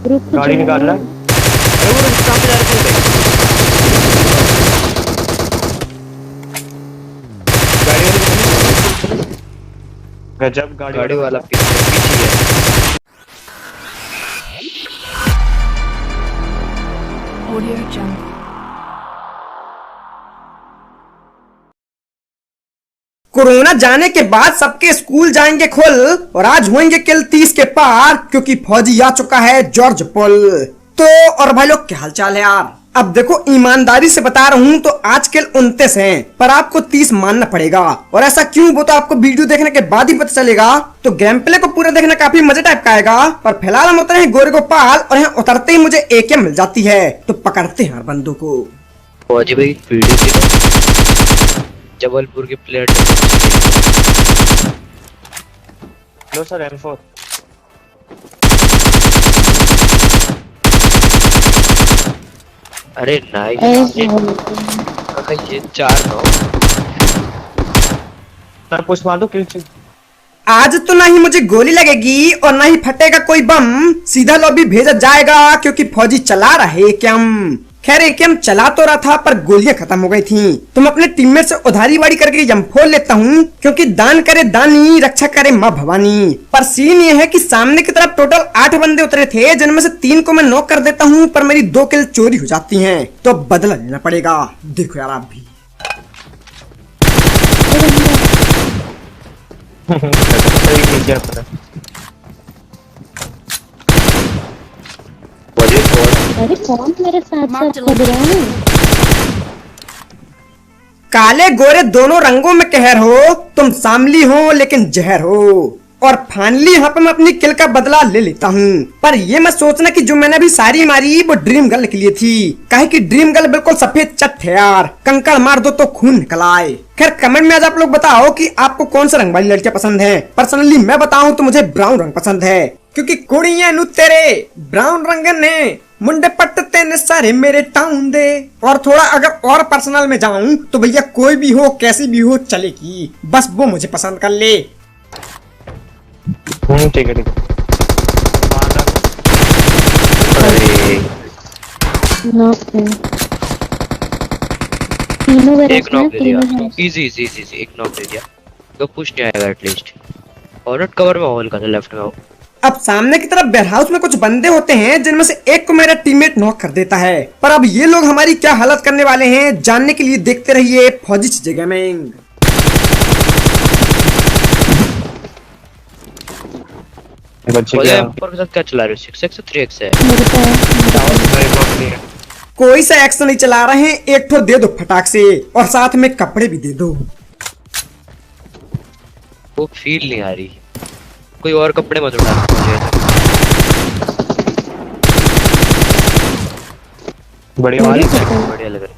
गाड़ी निकाल रहा है। अरे वो कहाँ पे जा रहे थे? गजब गाड़ी वाला पीछे है। Audio Jungle. कोरोना जाने के बाद सबके स्कूल जाएंगे खुल और आज होंगे किल 30 के पार क्योंकि फौजी आ चुका है जॉर्ज पुल। तो और भाई लोग क्या हालचाल है यार। अब देखो ईमानदारी से बता रहा हूँ तो आज किल 29 हैं पर आपको 30 मानना पड़ेगा। और ऐसा क्यों वो तो आपको वीडियो देखने के बाद ही पता चलेगा। तो गेम प्ले को पूरा देखना काफी मजे टाइप का आएगा। पर फिलहाल हम उतरे हैं गोरे गोपाल और यहाँ उतरते ही मुझे एके मिल जाती है तो पकड़ते हैं बंदों को। फौजी भाई वीडियो देखो, जबलपुर के प्लेयर। लो सर M4। अरे नाइस, ये 4-9। सर पुश मार दो किल। आज तो ना ही मुझे गोली लगेगी और ना ही फटेगा कोई बम, सीधा लॉबी भेजा जाएगा क्योंकि फौजी चला रहे एकेएम। खैर एकेएम चला तो रहा था पर गोलियां खत्म हो गई थी। तो मैं अपने टीममेट से उधारी बाड़ी करके M4 लेता हूँ क्योंकि दान करे दानी रक्षा करे माँ भवानी। पर सीन ये है कि सामने की तरफ टोटल 8 बंदे उतरे थे जिनमें से 3 को मैं नॉक कर देता हूँ पर मेरी 2 किल चोरी हो जाती हैं तो बदला लेना पड़ेगा। देखो यार आप भी। अरे कौन मेरे साथ साथ खेल रहा है? काले गोरे दोनों रंगों में कहर हो, तुम सामली हो लेकिन जहर हो। और फाइनली यहाँ पे मैं अपनी किल का बदला ले लेता हूँ। पर ये मत सोचना कि जो मैंने अभी सारी मारी वो ड्रीम गर्ल के लिए थी, काहे कि ड्रीम गर्ल बिल्कुल सफेद चट है यार, कंकड़ मार दो तो खून निकल आए। खैर कमेंट में आज आप लोग बताओ कि आपको कौन सा रंग वाली लड़कियां पसंद है। पर्सनली मैं बताऊं तो मुझे ब्राउन रंग पसंद है क्योंकि कुड़ियां नु तेरे ब्राउन रंग ने मुंडे पट्टते ने सारे मेरे टाउन दे। और थोड़ा अगर और पर्सनल में जाऊं तो भैया कोई भी हो कैसी भी हो चलेगी, बस वो मुझे पसंद कर ले। ठीक है ठीक है। एक नॉक दे दिया, इजी इजी इजी, एक नॉक दे दिया तो पुश नहीं आएगा एटलीस्ट। और कवर में होल का लेफ्ट में हो। अब सामने की तरफ वेयरहाउस में कुछ बंदे होते हैं जिनमें से एक को मेरा टीममेट नॉक कर देता है। पर अब ये लोग हमारी क्या हालत करने वाले हैं जानने के लिए देखते रहिए फौजी चीजें गेमिंग। बच्चे के साथ क्या चला रहे हो? 6x 3x है। कोई सा एक्शन नहीं चला रहे हैं, एक ठो दे दो फटाक से और साथ में कपड़े भी दे दो। वो फील नहीं आ रही, कोई और कपड़े मत उठा मुझे। बढ़िया लग रहा है।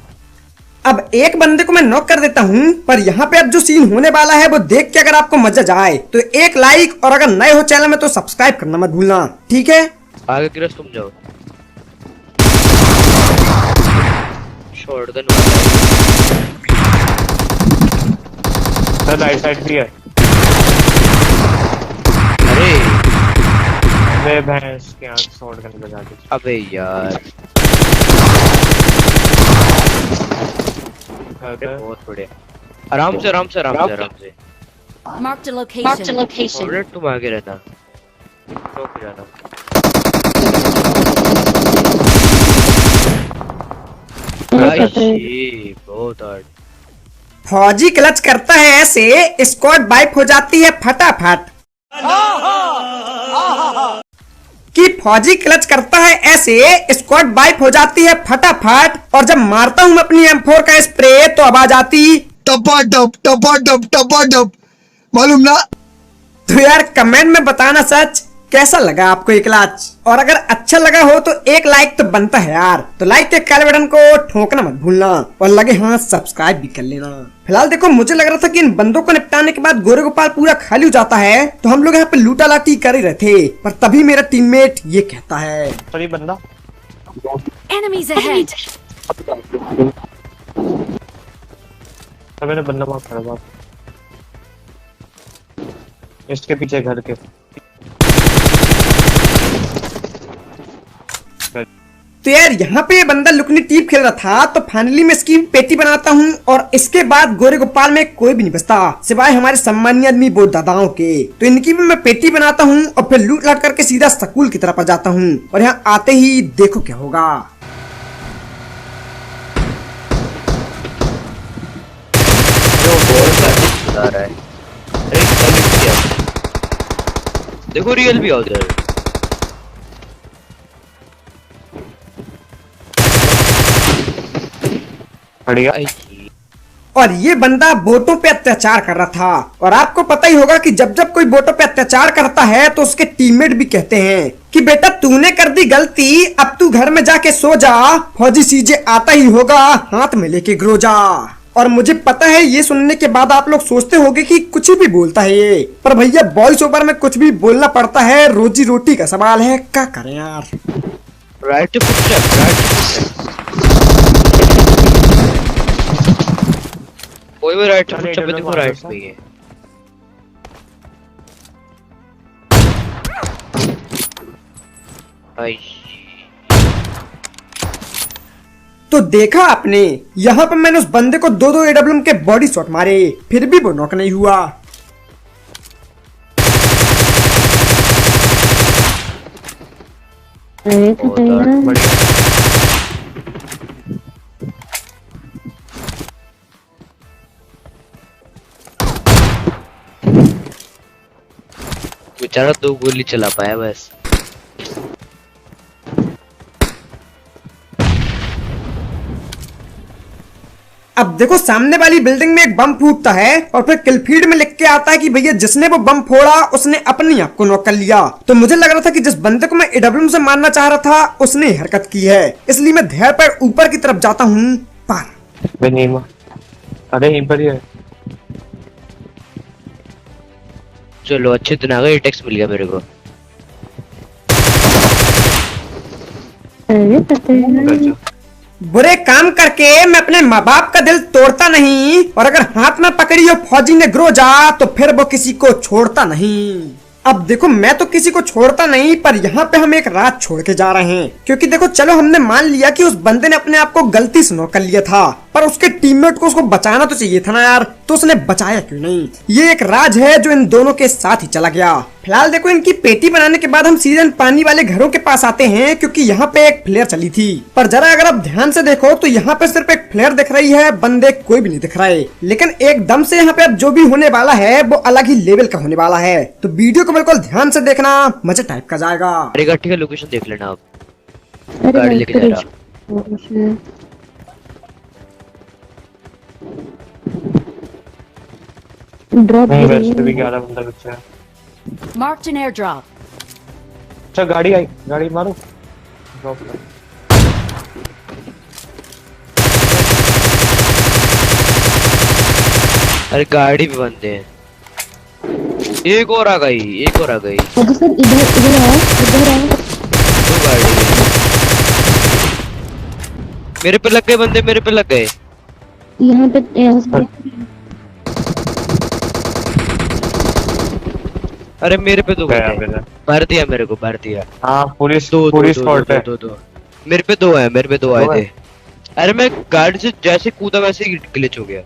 अब एक बंदे को मैं नॉक कर देता हूँ पर यहाँ पे अब जो सीन होने वाला है वो देख के अगर आपको मजा जाए तो एक लाइक और अगर नए हो चैनल में तो सब्सक्राइब करना मत भूलना, ठीक है। आगे की रास्ते तुम जाओ। शॉटगन सर राइट साइड भी है। अरे भैंस के आंख शॉटगन लगा दी। अबे यार बहुत बढ़िया। आराम से आराम से आराम से आराम से। Marked a location. ऑलरेडी तुम आगे रहना, रोक जाना। बहुत हार्ड। फौजी क्लच करता है ऐसे स्क्वाड वाइप हो जाती है फटाफट। कि फौजी क्लच करता है ऐसे स्क्वाड वाइप हो जाती है फटाफट। और जब मारता हूँ मैं अपनी M4 का स्प्रे तो आवाज आती टपा मालूम ना। तो यार कमेंट में बताना सच कैसा लगा आपको ये क्लच, और अगर अच्छा लगा हो तो एक लाइक तो बनता है यार। तो लाइक के काले बटन को ठोकना मत भूलना और लगे हाँ सब्सक्राइब भी कर लेना। फिलहाल देखो मुझे लग रहा था कि इन बंदों को निपटाने के बाद गोरे गोपाल पूरा खाली हो जाता है तो हम लोग यहाँ पे लूटा लाटी कर ही रहे थे। पर तभी मेरा टीममेट ये कहता है सॉरी बंदा Enemies ahead. मैंने बंदा मार खड़ा बात इसके पीछे घर के। तो यार यहाँ पे ये बंदा लुकनी टीप खेल रहा था, तो फाइनली मैं इसकी पेटी बनाता हूँ और इसके बाद गोरे गोपाल में कोई भी नहीं बचता सिवाय हमारे सम्मानीय आदमी बोध दादाओं के। तो इनकी भी मैं पेटी बनाता हूँ और फिर लूट लाट करके सीधा स्कूल की तरफ आ जाता हूँ और यहाँ आते ही देखो क्या होगा। जो बॉल का रहा है, अरे कमिट किया देखो, रियल भी उधर। बढ़िया। और ये बंदा बोटों पे अत्याचार कर रहा था और आपको पता ही होगा कि जब जब कोई बोटों पे अत्याचार करता है तो उसके टीममेट भी कहते हैं कि बेटा तूने कर दी गलती, अब तू घर में जाके सो जा, फौजी सीजे आता ही होगा हाथ में लेके ग्रोजा। और मुझे पता है ये सुनने के बाद आप लोग सोचते होंगे कि कुछ भी बोलता है ये, पर भैया वॉइस ओवर में कुछ भी बोलना पड़ता है, रोजी रोटी का सवाल है, क्या करें यार। Right to footstep, right to footstep, कोई भी राइट टू फुटस्टेप पे देखो, राइट पे ही है। आई तो देखा आपने, यहाँ पे मैंने उस बंदे को 2-2 AWM के बॉडी शॉट मारे, फिर भी वो नॉक नहीं हुआ। अरे खतरनाक। बढ़िया। बेचारा 2 गोली चला पाया बस। अब देखो सामने वाली बिल्डिंग में एक बम फूटता है और फिर किलफीड में लिख के आता है कि भैया जिसने वो बम फोड़ा उसने अपनी आप को नॉक कर लिया। तो मुझे लग रहा था कि जिस बंदे को मैं AWM से मारना चाह रहा था उसने ही हरकत की है, इसलिए मैं धैर्य पर ऊपर की तरफ जाता हूँ। पर नहीं मार, अरे यहीं पर ही है। चलो अच्छे दिन आ गए, टेक्स्ट मिल गया मेरे को। अरे खतरनाक। बुरे काम करके मैं अपने माँ बाप का दिल तोड़ता नहीं, और अगर हाथ में पकड़ी हो फौजी ने ग्रोजा तो फिर वो किसी को छोड़ता नहीं। अब देखो मैं तो किसी को छोड़ता नहीं, पर यहाँ पे हम एक राज छोड़ के जा रहे हैं, क्योंकि देखो चलो हमने मान लिया कि उस बंदे ने अपने आप को गलती से नॉक कर लिया था, पर उसके टीममेट को उसको बचाना तो चाहिए था ना यार, तो उसने बचाया क्यों नहीं। ये एक राज है जो इन दोनों के साथ ही चला गया। फिलहाल देखो इनकी पेटी बनाने के बाद हम सीजन पानी वाले घरों के पास आते हैं, क्योंकि यहाँ पे एक फ्लेयर चली थी, पर जरा अगर आप ध्यान से देखो तो यहाँ पे सिर्फ एक फ्लेयर दिख रही है, बंदे कोई भी नहीं दिख रहे। लेकिन एकदम से यहाँ पे अब जो भी होने वाला है वो अलग ही लेवल का होने वाला है, तो वीडियो को बिल्कुल ध्यान से देखना, मजे टाइप का जाएगा। अरे गाड़ी का लोकेशन देख लेना आप, अरे गाड़ी लेके जा रहा। ड्रॉप वैसे भी 11 बंदा बच्चा है। Marked an airdrop. अच्छा गाड़ी आई, गाड़ी मारो, ड्रॉप कर। अरे गाड़ी भी बंद है। एक और आ गई, एक और आ गई। अरे सर इधर इधर आओ, इधर आओ। 2 गाड़ी है। मेरे पे लग गए बंदे, मेरे पे लग गए। यहाँ पे अरे मेरे पे 2 गया बंदे, मेरा। मार दिया मेरे को, मार दिया। हाँ पुलिस, दो पुलिस स्पॉट है। दो मेरे पे 2 है, मेरे पे 2 आए थे। अरे मैं गाड़ी से जैसे कूदा वैसे ही ग्लिच हो गया।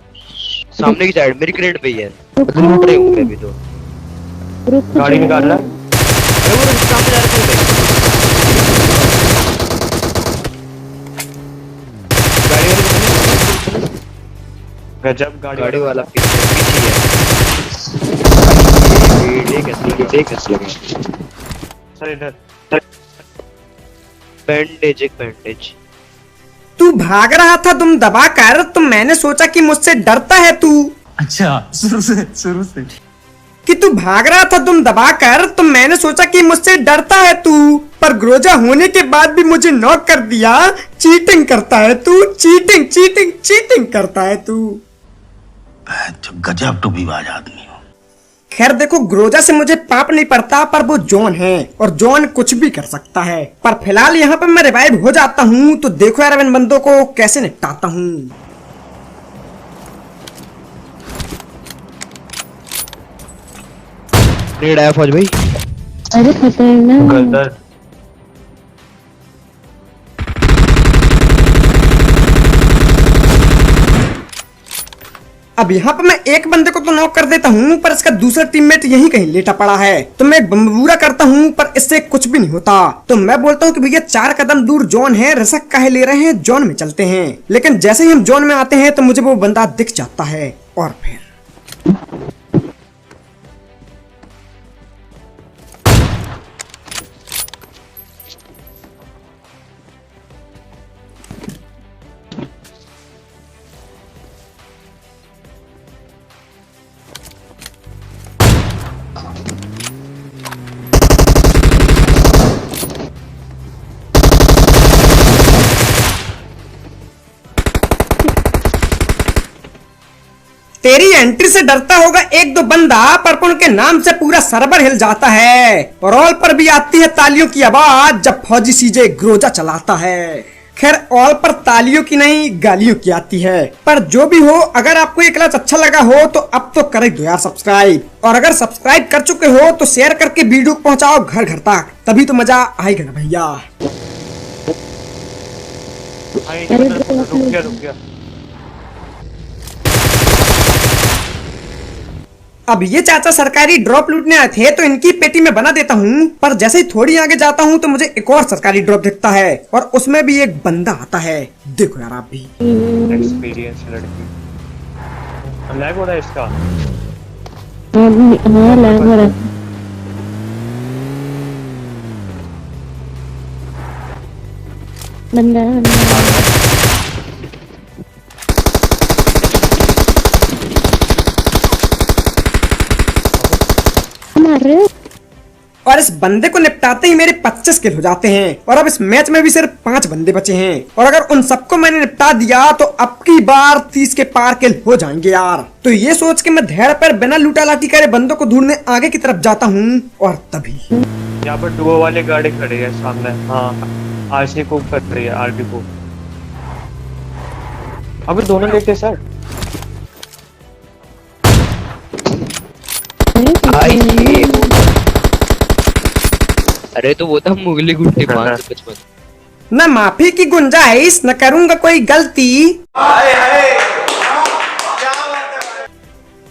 सामने की साइड मेरी क्रेट पे ही है, लूट रहे हूँ मैं अभी। तो गाड़ी निकाल रहा है। अरे वो सामने जा रहे थे। गजब गाड़ी वाला पीछे है। कैसे लगे सर इधर। बैंडेज, एक बैंडेज। तू भाग रहा था तुम दबा कर, तो मैंने सोचा कि मुझसे डरता है तू। अच्छा शुरू से कि तू भाग रहा था तुम दबा कर, तो मैंने सोचा कि मुझसे डरता है तू, पर ग्रोजा होने के बाद भी मुझे नॉक कर दिया। चीटिंग करता है तू, चीटिंग चीटिंग चीटिंग करता है तू। गजब टोपीबाज आदमी हो। खैर देखो ग्रोजा से मुझे पाप नहीं पड़ता, पर वो जॉन है और जॉन कुछ भी कर सकता है। पर फिलहाल यहाँ पे मैं रिवाइव हो जाता हूँ, तो देखो यार इन बंदों को कैसे निपटाता हूँ। नेड आया फौज भाई। अरे खतरनाक। गदर अब यहाँ पे मैं एक बंदे को तो नॉक कर देता हूँ, पर इसका दूसरा टीममेट यहीं कहीं लेटा पड़ा है। तो मैं एक बम्बूरा करता हूँ, पर इससे कुछ भी नहीं होता। तो मैं बोलता हूँ कि भैया 4 कदम दूर जोन है, रिस्क काहे ले रहे हैं, जोन में चलते हैं। लेकिन जैसे ही हम जोन में आते हैं तो मुझे वो बंदा दिख जाता है और फिर तेरी एंट्री से डरता होगा एक दो बंदा, पर उनके नाम से पूरा सर्वर हिल जाता है। और ऑल पर भी आती है तालियों की आवाज जब फौजी सीजे ग्रोजा चलाता है। खैर ऑल पर तालियों की नहीं गालियों की आती है। पर जो भी हो, अगर आपको ये क्लच अच्छा लगा हो तो अब तो कर दो यार सब्सक्राइब। और अगर सब्सक्राइब कर चुके हो तो शेयर करके वीडियो पहुंचाओ घर घर तक, तभी तो मजा आएगा ना भैया। रुक गया। अब ये चाचा सरकारी ड्रॉप लूटने आए थे, तो इनकी पेटी में बना देता हूँ। पर जैसे ही थोड़ी आगे जाता हूँ तो मुझे एक और सरकारी ड्रॉप दिखता है, और उसमें भी एक बंदा आता है। देखो यार आप भी। एक्सपीरियंस लड़की। लैग हो रहा है इसका। हाँ लैग हो रहा है। बंदा है, बंदा है। मार रहे हो? और इस बंदे को निपटाते ही मेरे 25 किल हो जाते हैं। और अब इस मैच में भी सिर्फ 5 बंदे बचे हैं, और अगर उन सबको मैंने निपटा दिया तो अब की बार 30 के पार किल हो जाएंगे यार। तो ये सोच के मैं धैर्य पर बिना लूटा लाठी करे बंदों को ढूंढने आगे की तरफ जाता हूँ। और तभी यहाँ पर डुओ वाले गाड़ी खड़ी है सामने। हाँ आरसी को कर रही है, आरडी को। अभी दोनों लेते सर। अरे तो वो था मुगली गुट्टी 555। न माफी की गुंजाइश, न करूंगा कोई गलती,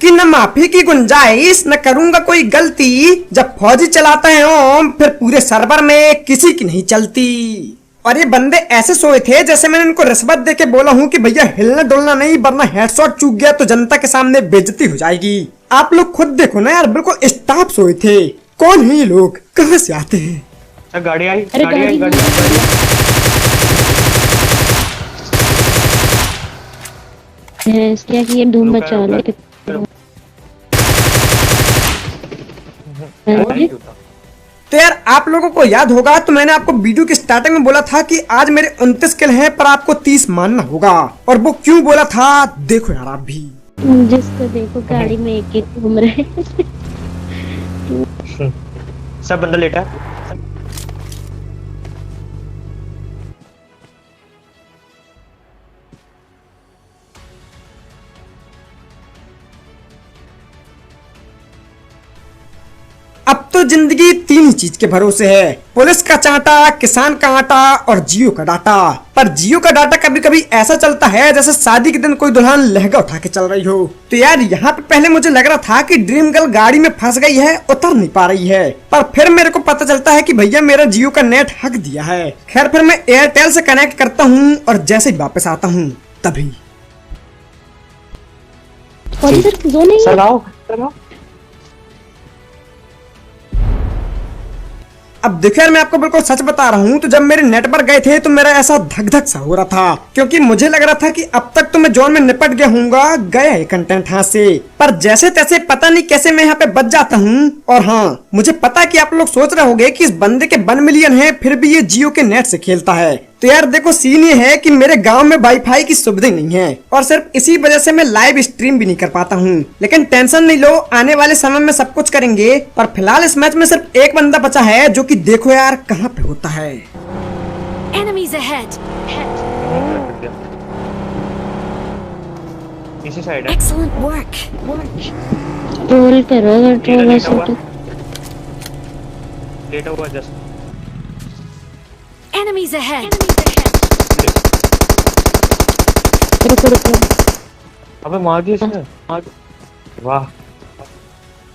कि न माफी की गुंजाइश, न करूंगा कोई गलती। जब फौजी चलाता है ओम, फिर पूरे सर्वर में किसी की नहीं चलती। और ये बंदे ऐसे सोए थे जैसे मैंने इनको रिश्वत देके बोला हूँ कि भैया हिलना डुलना नहीं, वरना हेडशॉट चूक गया तो जनता के सामने बेइज्जती हो जाएगी। आप लोग खुद देखो ना यार, बिल्कुल स्टाफ सोए थे। कौन है ये लोग, कहाँ से आते हैं? सर गाड़ी आई, अरे गाड़ी आई, गाड़ी गाड़ी आई। क्या कि ये धूम बचा ले। तो यार आप लोगों को याद होगा, तो मैंने आपको वीडियो की स्टार्टिंग में बोला था कि आज मेरे 29 किल हैं, पर आपको 30 मानना होगा। और वो क्यों बोला था देखो यार आप भी। जिसको देखो गाड़ी में एक एक घूम रहे। सब बंदा लेटा है। अब तो जिंदगी 3 ही चीज के भरोसे है, पुलिस का चांटा, किसान का आटा और जियो का डाटा। पर जियो का डाटा कभी कभी ऐसा चलता है जैसे शादी के दिन कोई दुल्हन लहंगा उठा के चल रही हो। तो यार यहाँ पे पहले मुझे लग रहा था कि ड्रीम गर्ल गाड़ी में फंस गई है, उतर नहीं पा रही है। पर फिर मेरे को पता चलता है कि भैया मेरा जियो का नेट हक दिया है। खैर फिर मैं एयरटेल से कनेक्ट करता हूँ, और जैसे ही वापस आता हूँ तभी सर आओ, सर आओ। अब देखो यार, मैं आपको बिल्कुल सच बता रहा हूँ, तो जब मेरे नेट पर गए थे तो मेरा ऐसा धक धक सा हो रहा था, क्योंकि मुझे लग रहा था कि अब तक तो मैं जोन में निपट गया हूँगा, गया है कंटेंट हाथ से। पर जैसे तैसे पता नहीं कैसे मैं यहाँ पे बच जाता हूँ। और हाँ, मुझे पता है कि आप लोग सोच रहे होंगे कि इस बंदे के 1 मिलियन है, फिर भी ये जियो के नेट से खेलता है। तो यार देखो सीन ये है कि मेरे गांव में वाईफाई की सुविधा नहीं है, और सिर्फ इसी वजह से मैं लाइव स्ट्रीम भी नहीं कर पाता हूँ। लेकिन टेंशन नहीं लो, आने वाले समय में सब कुछ करेंगे। पर फिलहाल इस मैच में सिर्फ एक बंदा बचा है, जो कि देखो यार कहाँ पे होता है। Enemies ahead. इसी साइड है। Excellent work. ट्रोल करो, अगर ट्रोल लेटा ऐसा हुआ। तो लेटा हुआ जस्ट। Enemies ahead. रुको रुको। अबे मार दिया इसने, मार दिया। वाह।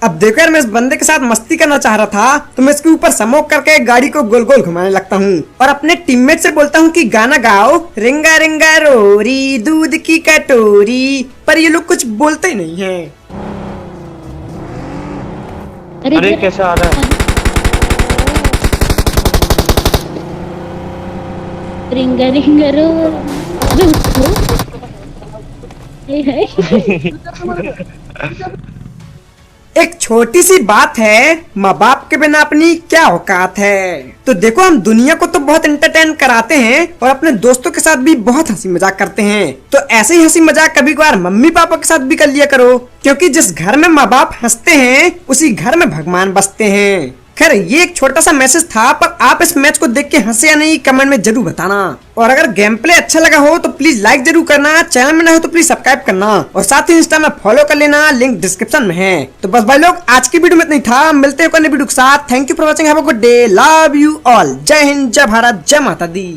अब देखो यार, मैं इस बंदे के साथ मस्ती करना चाह रहा था तो मैं इसके ऊपर स्मोक करके गाड़ी को गोल गोल घुमाने लगता हूँ और अपने टीममेट से बोलता हूँ कि गाना गाओ, रिंगा रिंगा रोरी दूध की कटोरी, पर ये लोग कुछ बोलते ही नहीं हैं। अरे कैसे आ रहा है? रिंगा रिंगा रो। हे हे। एक छोटी सी बात है, माँ बाप के बिना अपनी क्या औकात है। तो देखो, हम दुनिया को तो बहुत एंटरटेन कराते हैं और अपने दोस्तों के साथ भी बहुत हंसी मजाक करते हैं, तो ऐसे ही हंसी मजाक कभी कभार मम्मी पापा के साथ भी कर लिया करो, क्योंकि जिस घर में माँ बाप हंसते हैं उसी घर में भगवान बसते हैं। खैर, ये एक छोटा सा मैसेज था, पर आप इस मैच को देख के हंसे या नहीं कमेंट में जरूर बताना। और अगर गेम प्ले अच्छा लगा हो तो प्लीज लाइक जरूर करना, चैनल में नए हो तो प्लीज सब्सक्राइब करना और साथ ही इंस्टा में फॉलो कर लेना, लिंक डिस्क्रिप्शन में है। तो बस भाई लोग, आज की वीडियो में इतना ही था, मिलते हैं एक अन्य वीडियो के साथ। Thank you for watching, have a good day, love you all, जय हिंद, जय भारत, जय माता दी।